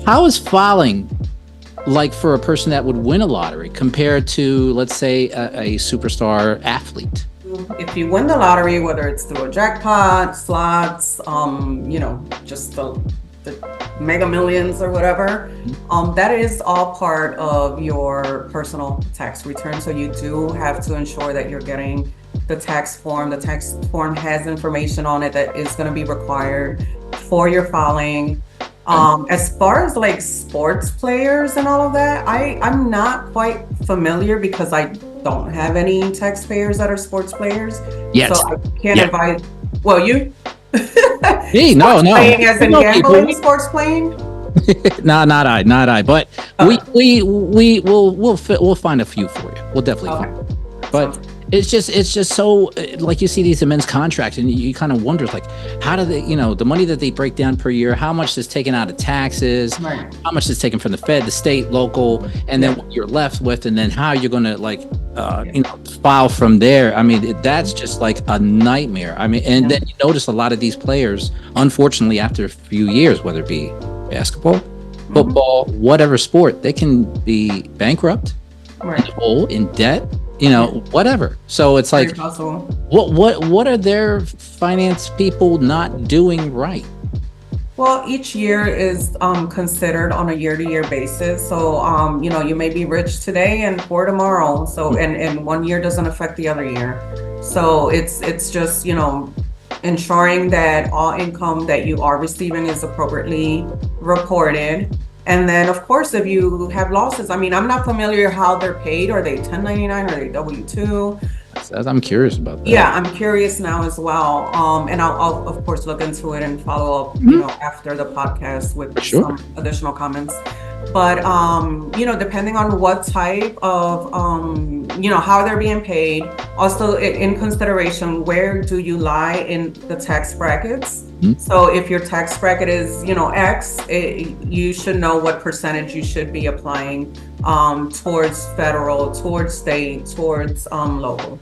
How is filing like for a person that would win a lottery compared to, let's say, a superstar athlete? If you win the lottery, whether it's through a jackpot, slots, just the mega millions or whatever, that is all part of your personal tax return. So you do have to ensure that you're getting the tax form. The tax form has information on it that is going to be required for your filing. As far as like sports players and all of that, I'm not quite familiar because I don't have any taxpayers that are sports players. Yes. So I can't advise. Well, you? Hey, no. Playing as in gambling, sports playing? No, not I. But Okay. we'll find a few for you. We'll definitely find. But it's just so like you see these immense contracts and you kind of wonder like how do they, the money that they break down per year, how much is taken out of taxes, Right. how much is taken from the Fed, the state, local, and then what you're left with, and then how you're going to like file from there. I mean, that's just like a nightmare. I mean, and then you notice a lot of these players, unfortunately, after a few years, whether it be basketball, football, whatever sport, they can be bankrupt, Right. in the hole, in debt, whatever. So it's like, Very possible. what are their finance people not doing right? Well, each year is considered on a year-to-year basis. So, you may be rich today and poor tomorrow. So, and one year doesn't affect the other year. So it's just, ensuring that all income that you are receiving is appropriately reported. And then, of course, if you have losses, I mean, I'm not familiar how they're paid. Are they 1099? Are they W-2? I'm curious about that. Yeah, I'm curious now as well. And I'll of course look into it and follow up, after the podcast with some additional comments. But depending on what type of how they're being paid, also in consideration, where do you lie in the tax brackets? So if your tax bracket is X, you should know what percentage you should be applying towards federal, towards state, towards local.